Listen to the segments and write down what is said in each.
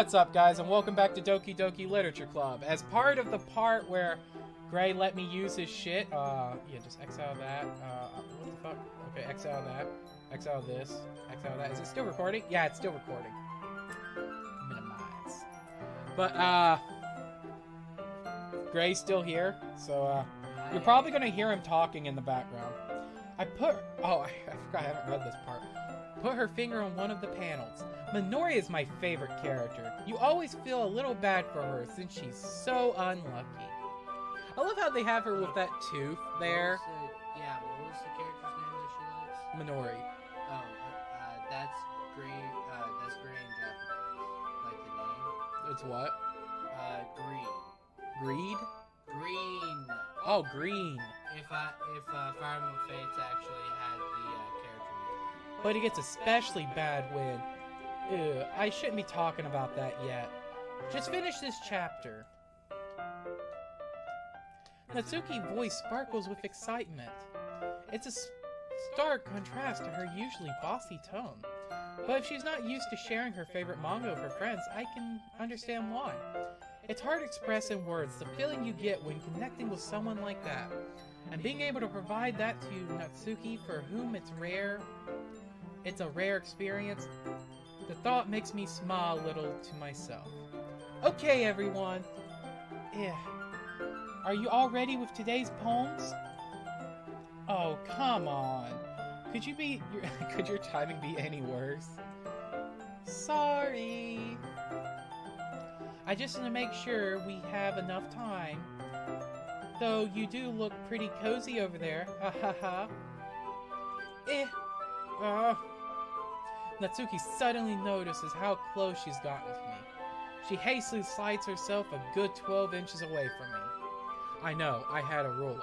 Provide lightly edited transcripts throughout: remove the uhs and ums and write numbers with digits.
What's up, guys, and welcome back to Doki Doki Literature Club. As part of the part where Gray let me use his shit, yeah, just exile that, what the fuck? Okay, exile that, exile this, exile that. Is it still recording? Yeah, it's still recording. Minimize. But, Gray's still here, so, you're probably gonna hear him talking in the background. I forgot I haven't read this part. Put her finger on one of the panels. Minori is my favorite character. You always feel a little bad for her since she's so unlucky. I love how they have her with that tooth there. What was the character's name that she likes? Minori. Oh, that's green. That's green in Japanese. Like the name. It's what? Green. Greed? Green. Oh, green. If Fire Emblem Fates actually had the character name. But he gets especially bad when... Ew, I shouldn't be talking about that yet. Just finish this chapter. Natsuki's voice sparkles with excitement. It's a stark contrast to her usually bossy tone. But if she's not used to sharing her favorite manga with her friends, I can understand why. It's hard to express in words the feeling you get when connecting with someone like that. And being able to provide that to Natsuki, for whom it's a rare experience. The thought makes me smile a little to myself. Okay, everyone. Are you all ready with today's poems? Oh, come on. Could your timing be any worse? Sorry. I just want to make sure we have enough time. Though you do look pretty cozy over there. Ha ha ha. Natsuki suddenly notices how close she's gotten with me. She hastily slides herself a good 12 inches away from me. I know, I had a ruler.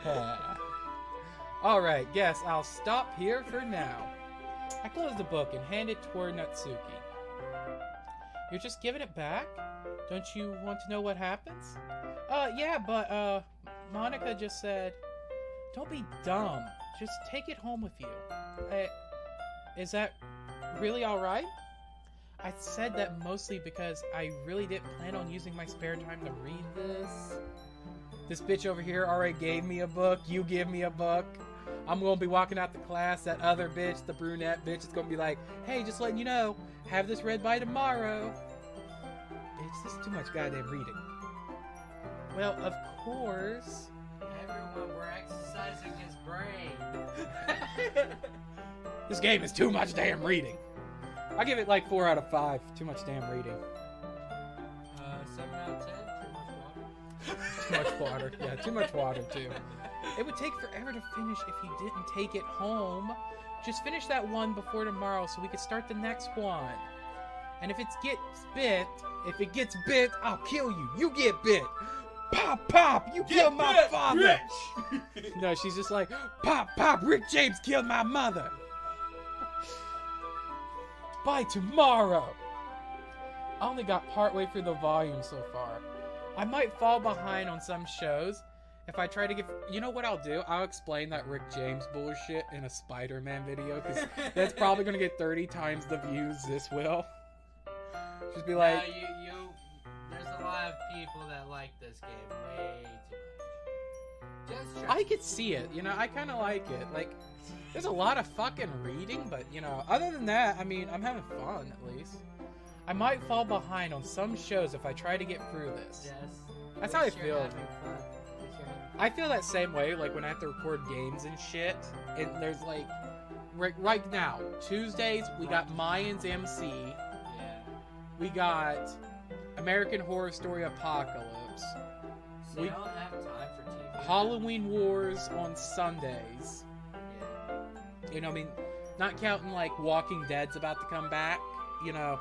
No. Alright, guess I'll stop here for now. I close the book and hand it toward Natsuki. You're just giving it back? Don't you want to know what happens? Yeah, but, Monica just said, don't be dumb. Just take it home with you. Is that really alright? I said that mostly because I really didn't plan on using my spare time to read this. This bitch over here already gave me a book. You give me a book. I'm gonna be walking out the class. That other bitch, the brunette bitch, is gonna be like, hey, just letting you know, have this read by tomorrow. Bitch, this is too much goddamn reading. Well, of course. Everyone, we're exercising his brain. This game is too much damn reading. I give it like 4 out of 5. Too much damn reading. 7 out of 10. Too much water. Too much water. Yeah, too much water too. It would take forever to finish if you didn't take it home. Just finish that one before tomorrow so we could start the next one. And if it gets bit, I'll kill you. You get bit. Pop, pop, you killed my father. No, she's just like, pop, pop, Rick James killed my mother. By tomorrow. I only got partway through the volume so far. I might fall behind on some shows if I try to give... You know what I'll do? I'll explain that Rick James bullshit in a Spider-Man video, because that's probably going to get 30 times the views this will. Just be like... There's a lot of people that like this game way too much. Just I could see it, you know, I kind of like it. Like, there's a lot of fucking reading, but, you know, other than that, I mean, I'm having fun, at least. I might fall behind on some shows if I try to get through this. Yes. That's how I feel. I feel that same way, like, when I have to record games and shit, and there's, like, right now, Tuesdays, we got Mayans MC. Yeah. We got American Horror Story Apocalypse. So we don't have time for TV. Halloween Wars on Sundays. Yeah. You know, I mean, not counting, like, Walking Dead's about to come back. You know,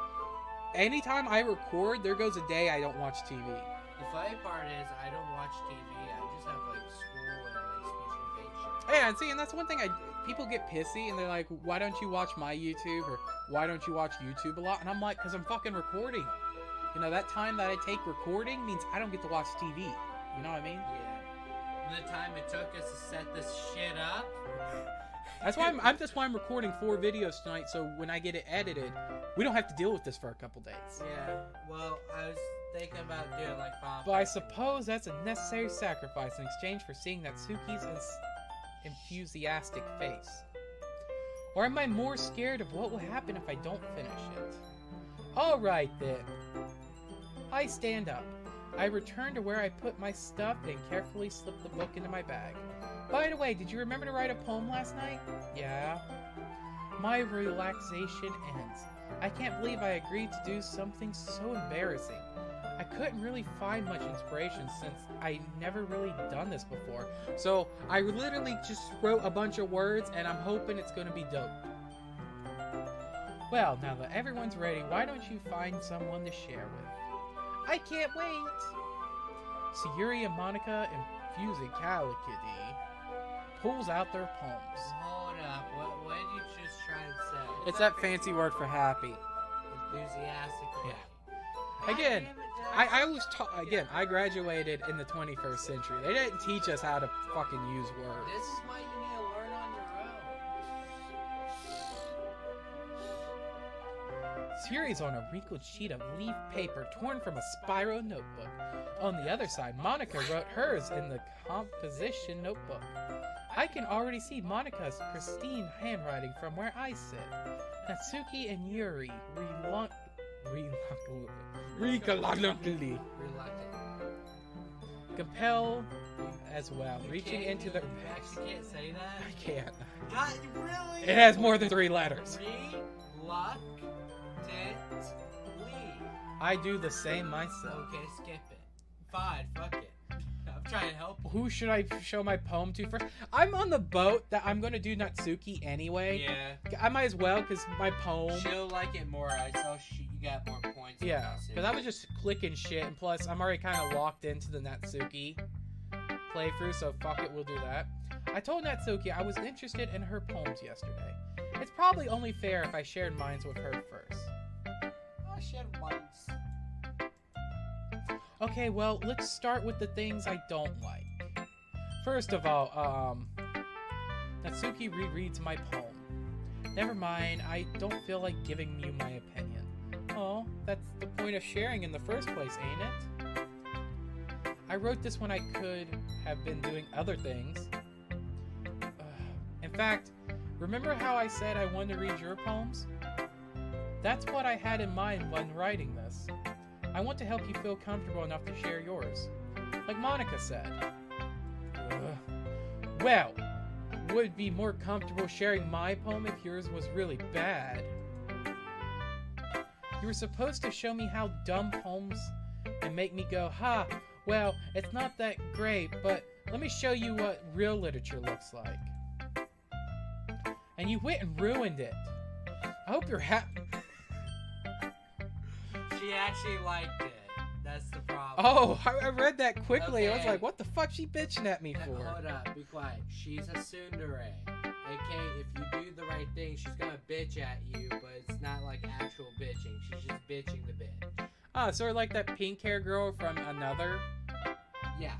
anytime I record, there goes a day I don't watch TV. The funny part is, I don't watch TV. I just have, like, school and, like, speech and debate shit. Yeah, and see, and that's one thing people get pissy, and they're like, why don't you watch my YouTube, or why don't you watch YouTube a lot? And I'm like, because I'm fucking recording. You know, that time that I take recording means I don't get to watch TV. You know what I mean? Yeah. The time it took us to set this shit up. That's why I'm recording 4 videos tonight, so when I get it edited, we don't have to deal with this for a couple days. Yeah, well, I was thinking about doing like Final But I Fantasy. suppose that's a necessary sacrifice in exchange for seeing Natsuki's enthusiastic face. Or am I more scared of what will happen if I don't finish it? Alright then. I stand up. I return to where I put my stuff and carefully slip the book into my bag. By the way, did you remember to write a poem last night? Yeah. My relaxation ends. I can't believe I agreed to do something so embarrassing. I couldn't really find much inspiration since I never really done this before. So I literally just wrote a bunch of words and I'm hoping it's going to be dope. Well, now that everyone's ready, why don't you find someone to share with? I can't wait! Sayuri and Monica infusing Calicity pulls out their poems. Hold up, what did you just try to say? It's that fancy word for happy. Enthusiastically. Yeah. Again, I was taught, again, I graduated in the 21st century. They didn't teach us how to fucking use words. This is what you need to learn on your own. Sayuri's on a wrinkled sheet of leaf paper torn from a spiral notebook. On the other side, Monica wrote hers in the composition notebook. I can already see Monica's pristine handwriting from where I sit. Natsuki and Yuri reluctantly compel as well, reaching into the... You actually can't say that? I can't. God, really? It has more than 3 letters. Reluctantly. I do the same myself. Okay, skip it. Fine, fuck it. I'm trying to help you. Who should I show my poem to first? I'm on the boat that I'm gonna do Natsuki anyway. Yeah. I might as well, because my poem... She'll like it more. I saw you got more points. Yeah, because I was just clicking shit, and plus I'm already kind of locked into the Natsuki playthrough, so fuck it, we'll do that. I told Natsuki I was interested in her poems yesterday. It's probably only fair if I shared mine with her first. I shared once. Okay, well, let's start with the things I don't like. First of all, Natsuki rereads my poem. Never mind, I don't feel like giving you my opinion. Oh, that's the point of sharing in the first place, ain't it? I wrote this when I could have been doing other things. In fact, remember how I said I wanted to read your poems? That's what I had in mind when writing this. I want to help you feel comfortable enough to share yours. Like Monica said. Well, would be more comfortable sharing my poem if yours was really bad. You were supposed to show me how dumb poems and make me go, ha, well, it's not that great, but let me show you what real literature looks like. And you went and ruined it. I hope you're happy. She actually liked it. That's the problem. Oh, I read that quickly. I was Okay. like, what the fuck she bitching at me for? Hold up, be quiet. She's a tsundere. Okay, if you do the right thing, she's gonna bitch at you, but it's not like actual bitching. She's just bitching the bitch. Oh, sort of like that pink hair girl from Another. Yeah.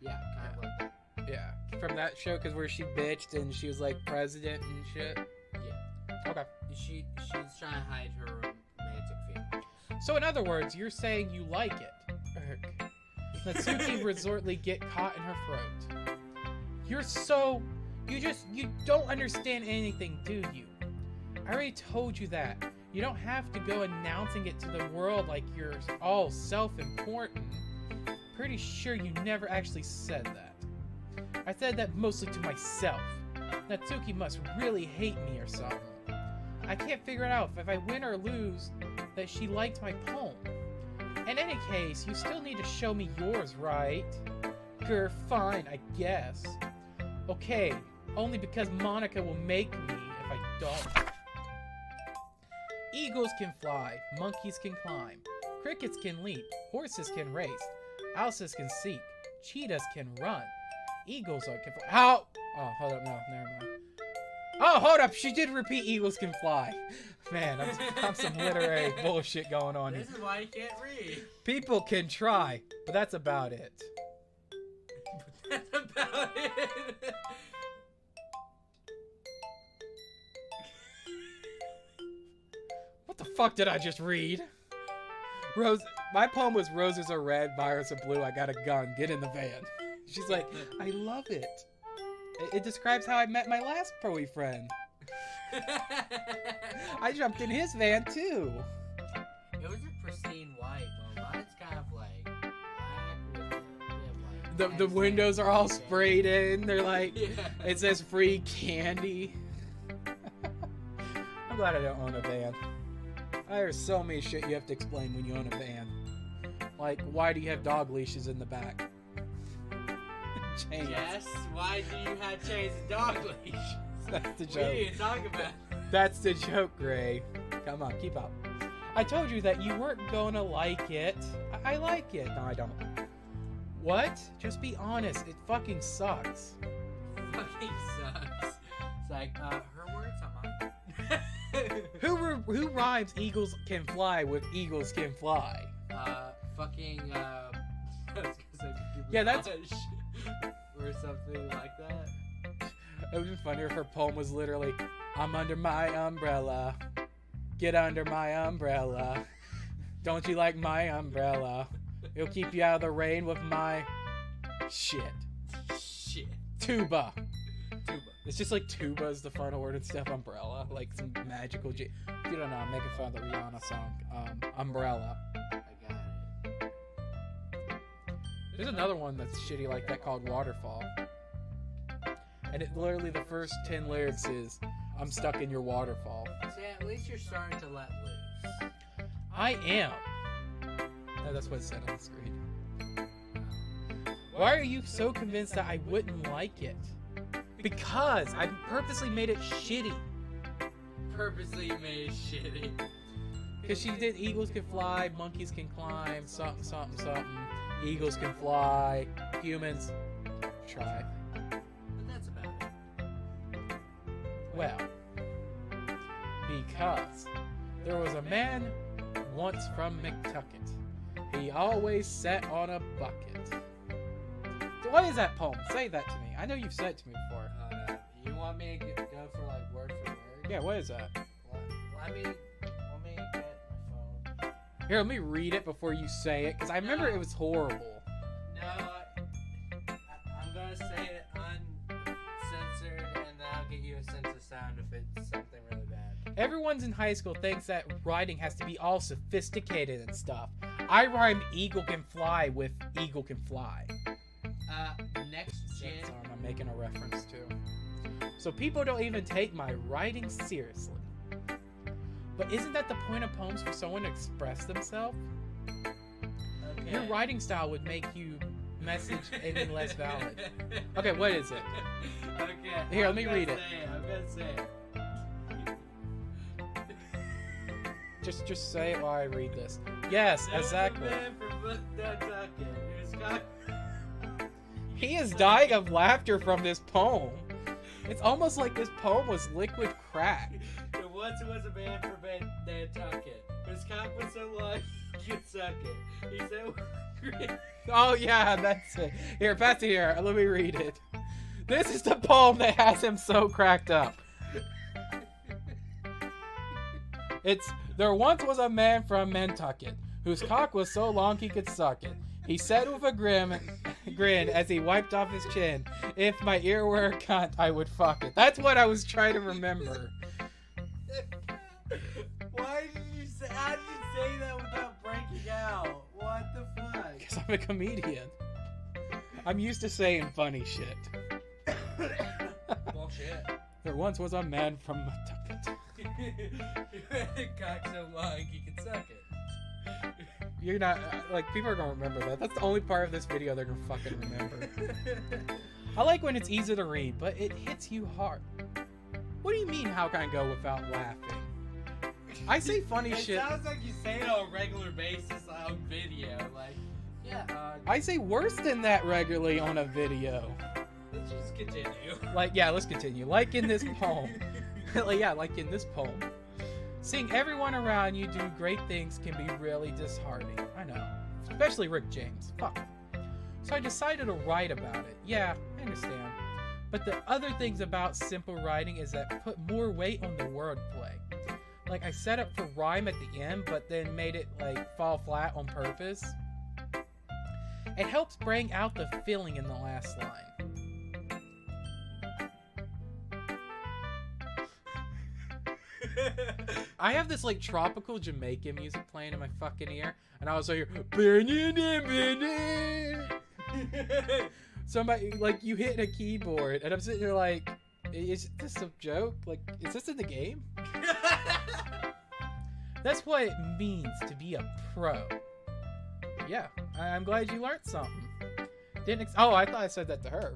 Yeah, kind of like that. Yeah, from that show, because where she bitched and she was like president and shit. Yeah. Okay. She's trying to hide her romantic feelings. So in other words, you're saying you like it. Urgh. Natsuki resortly get caught in her throat. You don't understand anything, do you? I already told you that. You don't have to go announcing it to the world like you're all self-important. Pretty sure you never actually said that. I said that mostly to myself. Natsuki must really hate me or something. I can't figure it out if I win or lose that she liked my poem. In any case, you still need to show me yours, right? Grr, fine, I guess. Okay, only because Monica will make me if I don't. Eagles can fly, monkeys can climb, crickets can leap, horses can race, houses can seek, cheetahs can run, eagles can fly. How? Oh, hold up, no, never mind. Oh, hold up, she did repeat eagles can fly. Man, I'm some literary bullshit going on here. This is why you can't read. People can try, but that's about it. That's about it. What the fuck did I just read? Rose. My poem was "Roses are red, violets are blue. I got a gun. Get in the van." She's like, "I love it. It describes how I met my last Proe friend. I jumped in his van too." It was a pristine white, but mine's kind of like black with a bit of like The windows are all sprayed in. They're like, Yeah. it says free candy. I'm glad I don't own a van. There's so many shit you have to explain when you own a van. Like, why do you have dog leashes in the back? Chains. Yes. Why do you have chains and dog leash? That's the We joke. need to talk about. That's the joke, Gray. Come on, keep up. I told you that you weren't gonna like it. I like it. No, I don't. What? Just be honest. It fucking sucks. Fucking sucks. It's like her words, not mine. Who rhymes "eagles can fly" with "eagles can fly"? Fucking. I was gonna say Yeah, that's- or something like that. It would be funnier if her poem was literally, "I'm under my umbrella. Get under my umbrella. Don't you like my umbrella? It'll keep you out of the rain with my shit." Shit. Tuba. Tuba. It's just like tuba is the final word instead of umbrella. Like some magical If you don't know, I'm making fun of the Rihanna song, Umbrella. I got it. There's another one that's shitty like that called Waterfall. And it literally, the first 10 lyrics is, "I'm stuck in your waterfall." See, at least you're starting to let loose. I am. No, that's what it said on the screen. Why are you so convinced that I wouldn't like it? Because I purposely made it shitty. Purposely made it shitty. Because she did "eagles can fly, monkeys can climb, something, something, something. Eagles can fly, humans try." But that's about it. Well, because there was a man once from Mctucket. He always sat on a bucket. What is that poem? Say that to me. I know you've said it to me before. You want me to go for like word for word? Yeah, what is that? Let me get my phone. Here, let me read it before you say it, because I remember it was horrible. No, I'm gonna say it uncensored, and then I'll get you a censor sound if it's something really bad. Everyone's in high school thinks that writing has to be all sophisticated and stuff. I rhymed "eagle can fly" with "eagle can fly." Next gen. That's what I'm making a reference to. So people don't even take my writing seriously. But isn't that the point of poems, for someone to express themselves? Okay. Your writing style would make you message any less valid. Okay, what is it? Okay. Here, let me read it. I'm gonna say it. Just say it while I read this. Yes, exactly. There was a man from Nantucket whose cock. He is dying of laughter from this poem. It's almost like this poem was liquid crack. There once was a man from Nantucket whose cock was so long you could suck it. He said, Oh yeah, that's it. Here, pass it here. Let me read it. This is the poem that has him so cracked up. It's, "There once was a man from Nantucket whose cock was so long he could suck it. He said with a grin as he wiped off his chin, 'If my ear were a cunt, I would fuck it.'" That's what I was trying to remember. Why did you say? How did you say that without breaking out? What the fuck? Because I'm a comedian. I'm used to saying funny shit. Bullshit. There once was a man from Nantucket. Cock so long he could suck it. You're not, like, people are gonna remember that. That's the only part of this video they're gonna fucking remember. I like when it's easy to read, but it hits you hard. What do you mean, how can I go without laughing? I say funny shit. It sounds like you say it on a regular basis on video. Like, yeah. I say worse than that regularly on a video. Let's just continue. Like, yeah, let's continue. Like in this poem. like in this poem. Seeing everyone around you do great things can be really disheartening. I know. Especially Rick James. Fuck. so I decided to write about it. Yeah, I understand. But the other things about simple writing is that put more weight on the wordplay. Like, I set up for rhyme at the end, but then made it, like, fall flat on purpose. It helps bring out the feeling in the last line. I have this, like, tropical Jamaican music playing in my fucking ear, and I was like, somebody, like, you hit a keyboard, and I'm sitting there like, is this a joke? Like, is this in the game? That's what it means to be a pro. Yeah, I'm glad you learned something. Oh, I thought I said that to her.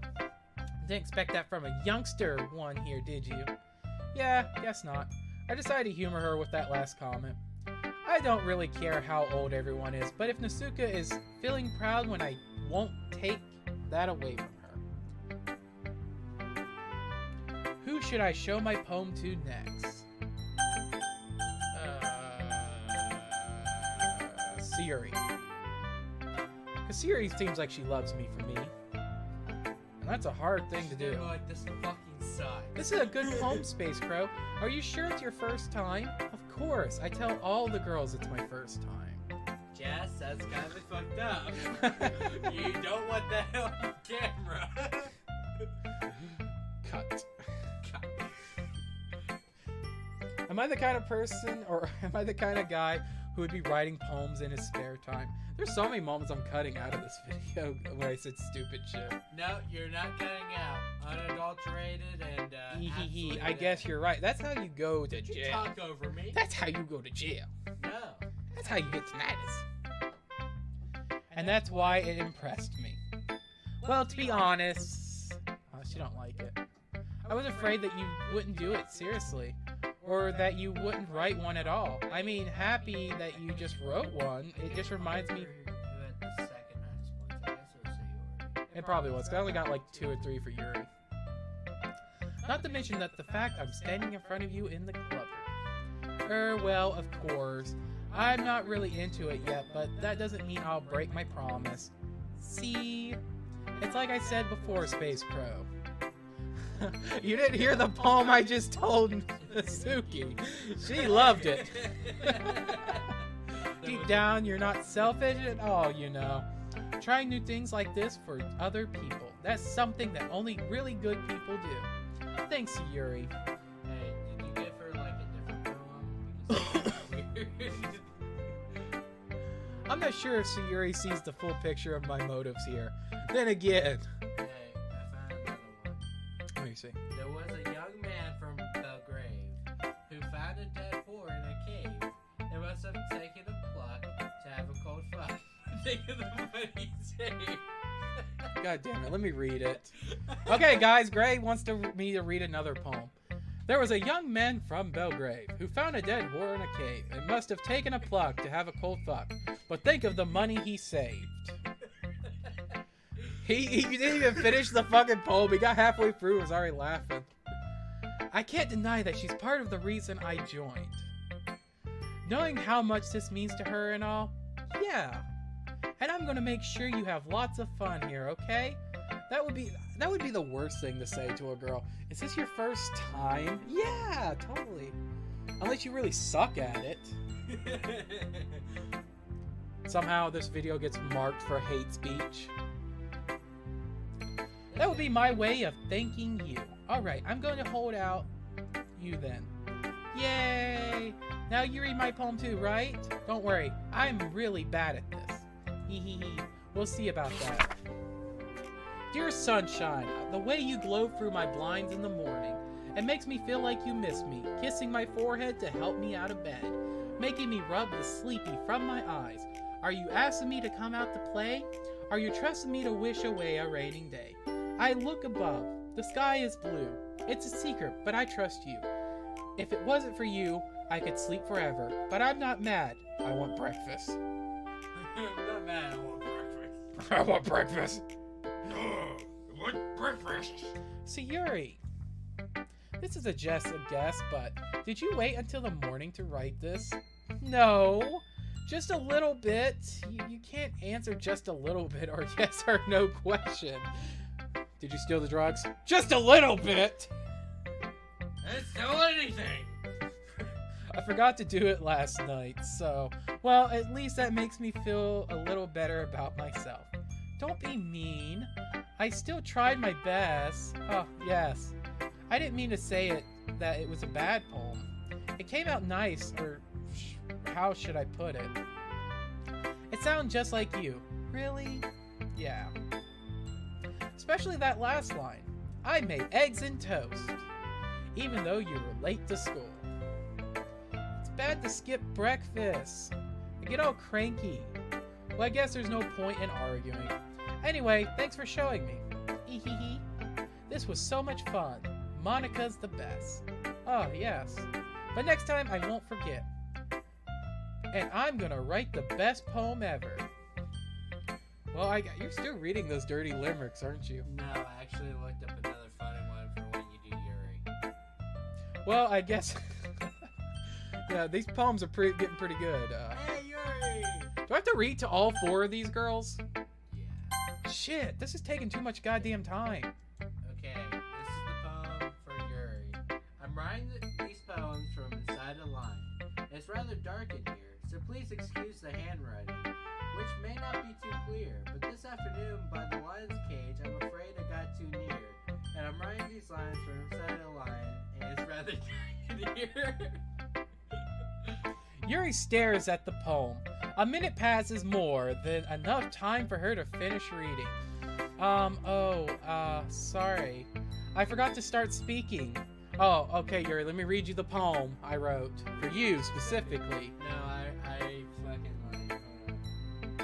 Didn't expect that from a youngster one here, did you? Yeah, guess not. I decided to humor her with that last comment. I don't really care how old everyone is, but if Nasuka is feeling proud when I won't take that away from her. Who should I show my poem to next? Siri. Because Siri seems like she loves me for me. And that's a hard thing to do. Like, this fucking sucks. This is a good poem, Space Crow. Are you sure it's your first time? Of course. I tell all the girls it's my first time. Jess, that's kind of fucked up. You don't want that on camera. Cut. Am I the kind of person, or am I the kind of guy who would be writing poems in his spare time? There's so many moments I'm cutting out of this video where I said stupid shit. No, you're not cutting out. Unadulterated and absolutely I guess you're right. That's how you go to Did jail. you talk over me? That's how you go to jail. No. That's how you get tinnitus. And that's why it impressed me. Well, to be honest, she don't like it. I was afraid that you wouldn't do it seriously, or that you wouldn't write one at all. I mean, happy that you just wrote one. It just reminds me. It probably was. 'Cause I only got like 2 or 3 for Yuri. Not to mention that the fact I'm standing in front of you in the club room. Well, of course. I'm not really into it yet, but that doesn't mean I'll break my promise. See? It's like I said before, Space Crow. You didn't hear the poem I just told Suki. She loved it. Deep down, you're not selfish at all, you know. Trying new things like this for other people. That's something that only really good people do. Thanks, Yuri. Hey, did you give her like a different poem? Because weird. I'm not sure if Sayuri sees the full picture of my motives here. Then again... Hey, I found another one. Let me see. There was a young man from Belgrave who found a dead whore in a cave. He must have taken a pluck to have a cold fuck. Think of the money saved. God damn it, let me read it. Okay, guys, Gray wants me to read another poem. There was a young man from Belgrave who found a dead whore in a cave and must have taken a pluck to have a cold fuck. But think of the money he saved. He didn't even finish the fucking poem. He got halfway through and was already laughing. I can't deny that she's part of the reason I joined. Knowing how much this means to her and all, yeah. And I'm gonna make sure you have lots of fun here, okay? That would be the worst thing to say to a girl. Is this your first time? Yeah, totally. Unless you really suck at it. Somehow this video gets marked for hate speech. That would be my way of thanking you. Alright, I'm going to hold out you then. Yay! Now you read my poem too, right? Don't worry, I'm really bad at this. Hehehe. We'll see about that. Dear sunshine, the way you glow through my blinds in the morning, it makes me feel like you miss me, kissing my forehead to help me out of bed, making me rub the sleepy from my eyes. Are you asking me to come out to play? Are you trusting me to wish away a raining day? I look above. The sky is blue. It's a secret, but I trust you. If it wasn't for you, I could sleep forever. But I'm not mad. I want breakfast. I'm not mad, I want breakfast. I want breakfast. I want breakfast. Sayuri, this is just a guess, but did you wait until the morning to write this? No. Just a little bit. You can't answer just a little bit or yes or no question. Did you steal the drugs? Just a little bit. I didn't steal anything. I forgot to do it last night, so... Well, at least that makes me feel a little better about myself. Don't be mean. I still tried my best. Oh, yes. I didn't mean to say that it was a bad poem. It came out nice, or how should I put it? It sounded just like you. Really? Yeah. Especially that last line. I made eggs and toast, even though you were late to school. It's bad to skip breakfast. I get all cranky. Well, I guess there's no point in arguing. Anyway, thanks for showing me. Ehehe. This was so much fun. Monica's the best. Oh, yes. But next time I won't forget. And I'm gonna write the best poem ever. Well, you're still reading those dirty limericks, aren't you? No, I actually looked up another funny one for when you do Yuri. Well, I guess... yeah, these poems are getting pretty good. Hey, Yuri! Do I have to read to all 4 of these girls? Yeah. Shit, this is taking too much goddamn time. Okay, this is the poem for Yuri. I'm writing these poems from inside a line. It's rather dark in here, so please excuse the handwriting, which may not be too clear, but this afternoon by the lion's cage, I'm afraid I got too near, and I'm writing these lines from inside a lion, and it's rather dark in here. Yuri stares at the poem. A minute passes more than enough time for her to finish reading. Sorry. I forgot to start speaking. Oh, okay, Yuri, let me read you the poem I wrote. For you, specifically. No, I fucking like,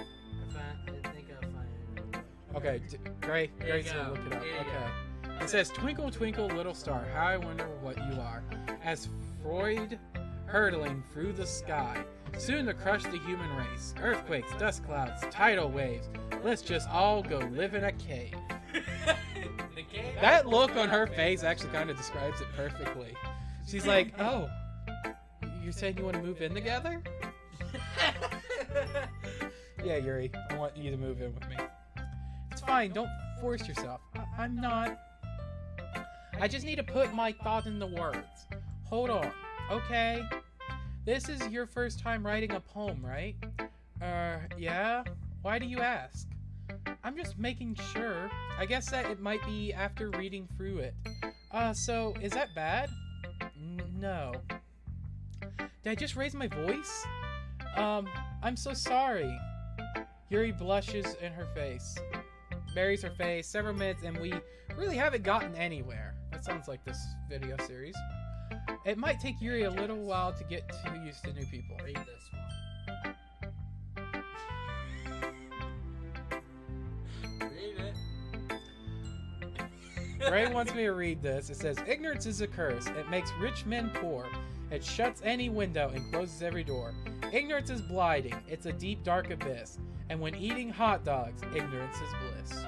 hold on. I think I'll find it. Okay, Gray, There you Gray's gonna go. look it up. There you Okay. It says, twinkle, twinkle, little star, how I wonder what you are. As Freud hurtling through the sky, soon to crush the human race. Earthquakes, dust clouds, tidal waves. Let's just all go live in a cave. The cave? That look on her face actually kind of describes it perfectly. She's like, oh, you're saying you want to move in together? Yeah, Yuri, I want you to move in with me. It's fine, don't force yourself. I'm not. I just need to put my thought into words. Hold on, okay? This is your first time writing a poem, right? Yeah? Why do you ask? I'm just making sure. I guess that it might be after reading through it. So, is that bad? No. Did I just raise my voice? I'm so sorry. Yuri blushes in her face. Buries her face several minutes, and we really haven't gotten anywhere. That sounds like this video series. It might take Yuri a little while to get too used to new people. Read this one. Read it. Ray wants me to read this. It says, ignorance is a curse. It makes rich men poor. It shuts any window and closes every door. Ignorance is blinding. It's a deep, dark abyss. And when eating hot dogs, ignorance is bliss.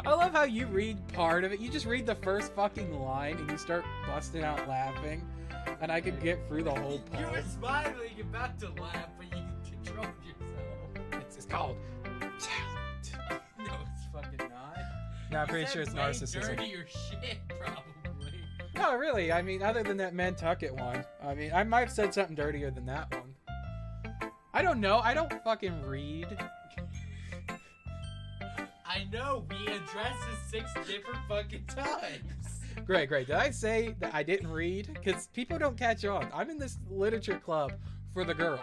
I love how you read part of it. You just read the first fucking line and you start busting out laughing. And I could get through the whole You were poem. smiling, about to laugh, but you controlled yourself. It's called talent. No, it's fucking not. No, I'm pretty sure it's way narcissism. Dirtier shit, probably. No, really. I mean, other than that Nantucket one. I mean, I might have said something dirtier than that one. I don't know. I don't fucking read. I know, we addressed this 6 different fucking times. Great. Did I say that I didn't read? Because people don't catch on. I'm in this literature club for the girls.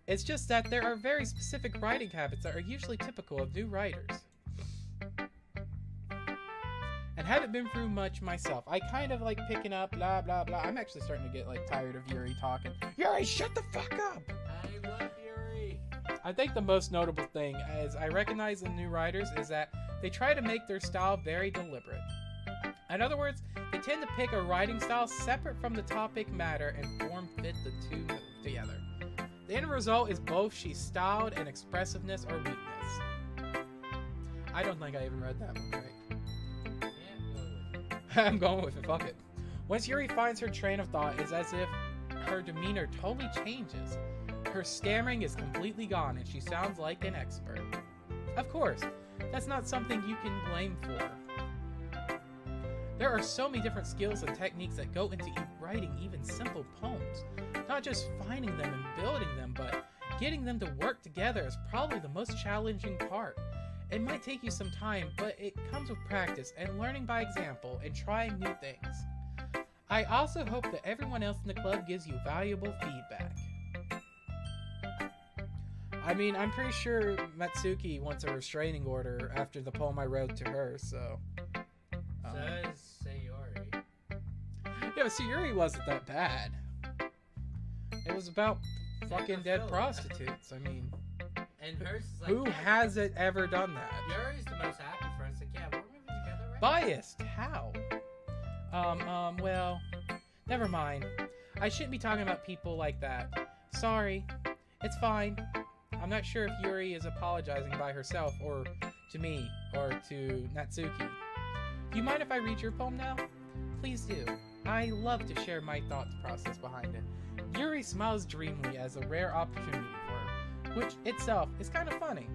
It's just that there are very specific writing habits that are usually typical of new writers. And haven't been through much myself. I kind of like picking up blah blah blah. I'm actually starting to get like tired of Yuri talking. Yuri, shut the fuck up! I love Yuri. I think the most notable thing, as I recognize in new writers, is that they try to make their style very deliberate. In other words, they tend to pick a writing style separate from the topic matter and form fit the two together. The end result is both she's styled and expressiveness or weakness. I don't think I even read that one right. Yeah, go with it. I'm going with it, fuck it. Once Yuri finds her train of thought, it's as if her demeanor totally changes. Her stammering is completely gone, and she sounds like an expert. Of course, that's not something you can blame for. There are so many different skills and techniques that go into writing even simple poems. Not just finding them and building them, but getting them to work together is probably the most challenging part. It might take you some time, but it comes with practice and learning by example and trying new things. I also hope that everyone else in the club gives you valuable feedback. I mean, I'm pretty sure Matsuki wants a restraining order after the poem I wrote to her, so... So is Sayori. Yeah, but Sayuri wasn't that bad. It was about fucking dead prostitutes. I mean... And hers is like... Who hasn't ever done that? Yuri's the most happy for us. Like, yeah, we're moving together right Biased? How? Well... Never mind. I shouldn't be talking about people like that. Sorry. It's fine. I'm not sure if Yuri is apologizing by herself, or to me, or to Natsuki. Do you mind if I read your poem now? Please do. I love to share my thought process behind it. Yuri smiles dreamily as a rare opportunity for her, which itself is kind of funny.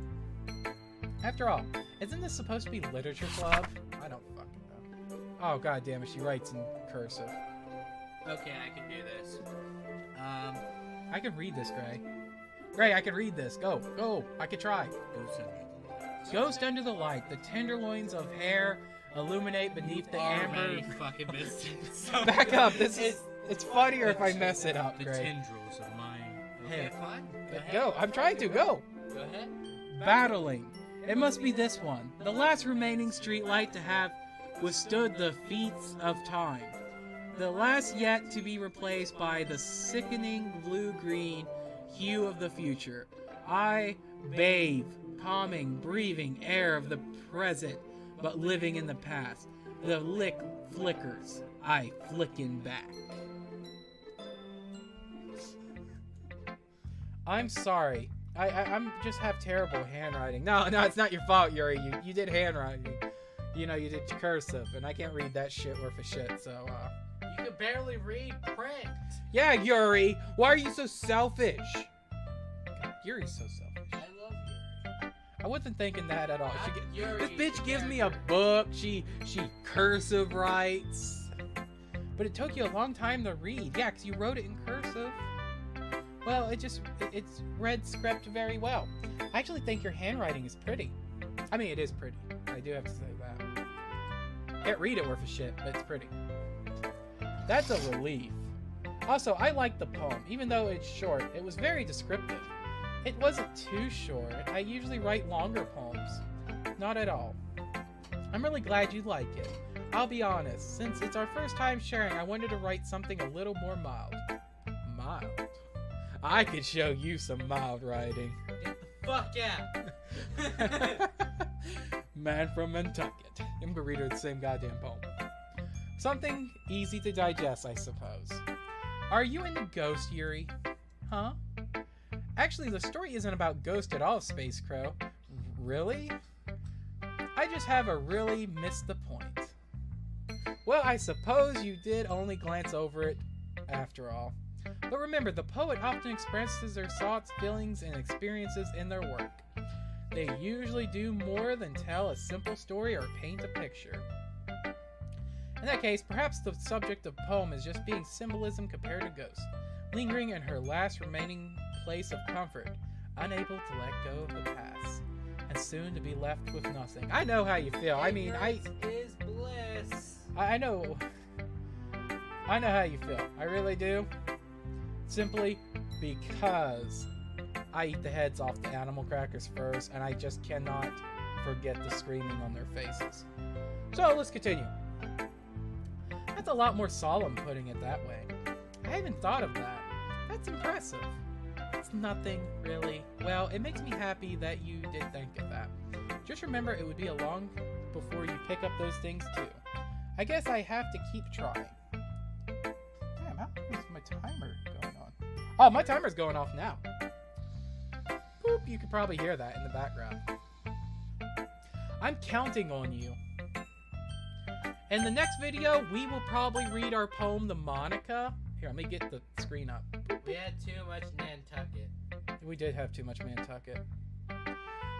After all, isn't this supposed to be literature club? I don't fucking know. Oh god damn it, she writes in cursive. Okay, I can do this. I can read this, Gray. Gray, I can read this. Go, go. I can try. Ghost under the light. The tenderloins of hair illuminate beneath the amber. Fucking missed it. Back up. It's funnier if I mess it up, The Gray. tendrils of my hair. Fine. Go. I'm trying to. Go. Go ahead. Battling. It must be this one. The last remaining streetlight to have withstood the feats of time. The last yet to be replaced by the sickening blue-green hue of the future. I bathe, calming, breathing air of the present, but living in the past. The lick flickers, I flickin' back. I'm sorry. I'm just have terrible handwriting. No, it's not your fault, Yuri. You did handwriting. You know, you did cursive, and I can't read that shit worth of shit, so, You can barely read print. Yeah, Yuri! Why are you so selfish? God, Yuri's so selfish. I love Yuri. I wasn't thinking that at all. Yuri, This bitch the gives me a character. book. She cursive writes. But it took you a long time to read. Yeah, because you wrote it in cursive. Well, it's read script very well. I actually think your handwriting is pretty. I mean, it is pretty. I do have to say that. Can't read it worth a shit, but it's pretty. That's a relief. Also, I like the poem. Even though it's short, it was very descriptive. It wasn't too short. I usually write longer poems. Not at all. I'm really glad you like it. I'll be honest, since it's our first time sharing, I wanted to write something a little more mild. Mild? I could show you some mild writing. Get the fuck out. Man from Nantucket. I'm gonna read her the same goddamn poem. Something easy to digest, I suppose. Are you into Ghost, Yuri? Huh? Actually, the story isn't about Ghost at all, Space Crow. Really? I just have really missed the point. Well, I suppose you did only glance over it after all. But remember, the poet often expresses their thoughts, feelings, and experiences in their work. They usually do more than tell a simple story or paint a picture. In that case, perhaps the subject of the poem is just being symbolism compared to Ghost, lingering in her last remaining place of comfort, unable to let go of the past, and soon to be left with nothing. I know how you feel. I mean, Ignorance is bliss. I know how you feel. I really do. Simply because I eat the heads off the animal crackers first, and I just cannot forget the screaming on their faces. So let's continue. That's a lot more solemn putting it that way. I haven't thought of that. That's impressive. It's nothing, really. Well, it makes me happy that you did think of that. Just remember, it would be a long before you pick up those things too. I guess I have to keep trying. Damn, how is my timer going on? Oh, my timer's going off now. Boop, you could probably hear that in the background. I'm counting on you. In the next video, we will probably read our poem to Monica. Here, let me get the screen up. We had too much Nantucket. We did have too much Nantucket.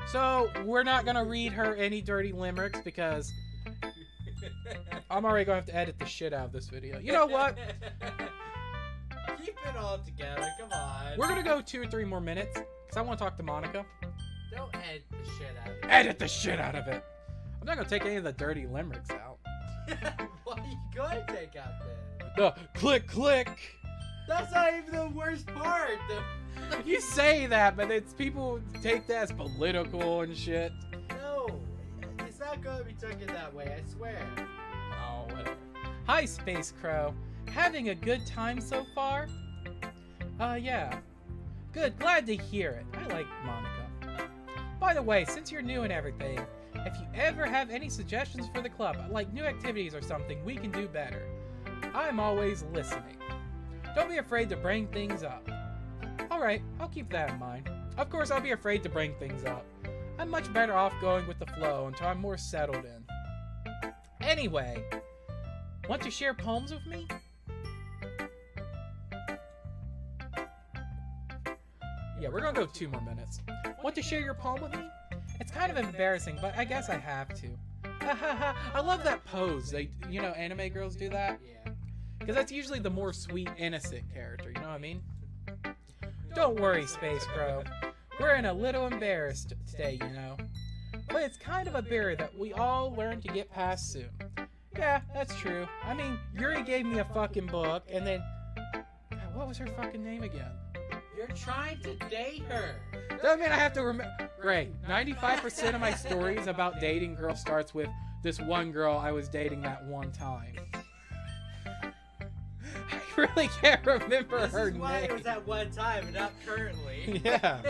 So, we're not going to read her any dirty limericks because I'm already going to have to edit the shit out of this video. You know what? Keep it all together, come on. We're going to go 2 or 3 more minutes because I want to talk to Monica. Don't edit the shit out of it. Edit the shit out of it. I'm not going to take any of the dirty limericks out. What are you going to take out then? The click, click. That's not even the worst part. You say that, but it's people take that as political and shit. No, it's not going to be taken that way, I swear. Oh, whatever. Hi, Space Crow. Having a good time so far? Yeah. Good, glad to hear it. I like Monica. By the way, since you're new and everything, if you ever have any suggestions for the club, like new activities or something we can do better, I'm always listening. Don't be afraid to bring things up. Alright, I'll keep that in mind. Of course, I'll be afraid to bring things up. I'm much better off going with the flow until I'm more settled in. Anyway, want to share poems with me? Yeah, we're gonna go 2 more minutes. Want to share your poem with me? It's kind of embarrassing, but I guess I have to. I love that pose. You know, anime girls do that? Yeah. Because that's usually the more sweet, innocent character, you know what I mean? Don't worry, Space Crow. We're in a little embarrassed today, you know. But it's kind of a barrier that we all learn to get past soon. Yeah, that's true. I mean, Yuri gave me a fucking book, and then... God, what was her fucking name again? You're trying to date her. Doesn't mean I have to remember... Great. 95% of my stories about dating girls starts with this one girl I was dating that one time. I really can't remember her name. This is why it was at one time and not currently. Yeah.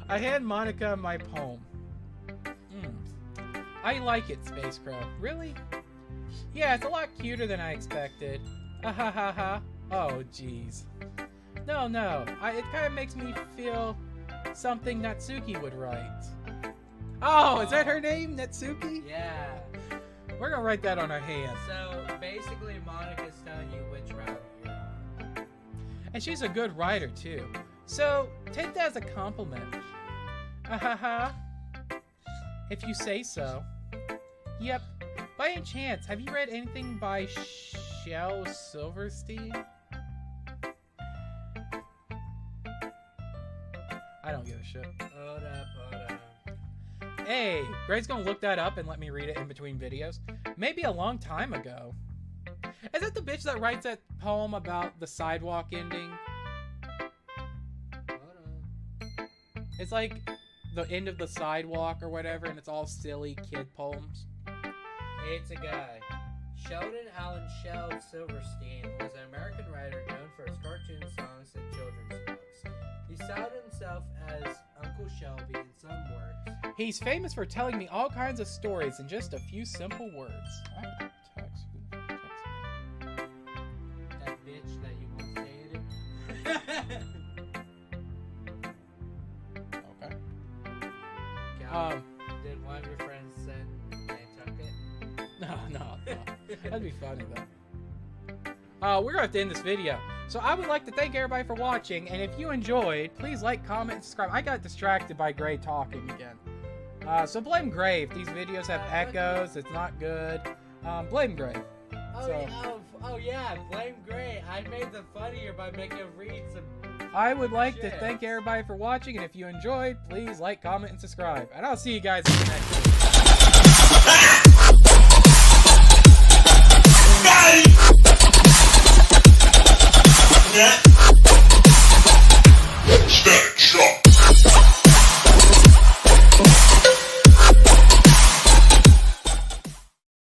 I hand Monica my poem. I like it, Space Crow. Really? Yeah, it's a lot cuter than I expected. Ha. Oh, jeez. No. It kind of makes me feel something Natsuki would write. Oh, is that her name? Natsuki? Yeah. We're gonna write that on our hand. So, basically, Monica's telling you which route you're on. And she's a good writer, too. So, take that as a compliment. If you say so. Yep. By any chance, have you read anything by Shel Silverstein? I don't give a shit. Hold up. Hey, Greg's gonna look that up and let me read it in between videos. Maybe a long time ago. Is that the bitch that writes that poem about the sidewalk ending? Hold on. It's like the end of the sidewalk or whatever, and it's all silly kid poems. It's a guy. Sheldon Allen Shel Silverstein was an American writer known for his cartoon songs and children's books. He styled himself as Uncle Shelby in some works. He's famous for telling me all kinds of stories in just a few simple words. Text me. That bitch that you once dated. Okay. Calvin, did one of your friends send Nantucket? No. That'd be funny though. We're gonna have to end this video. So I would like to thank everybody for watching, and if you enjoyed, please like, comment, and subscribe. I got distracted by Gray talking again. So blame Gray if these videos have echoes, it's not good. Blame Gray. Oh yeah, blame Gray. I made them funnier by making him read some. I would like shit. to thank everybody for watching, and if you enjoyed, please like, comment, and subscribe. And I'll see you guys in the next video. Yeah.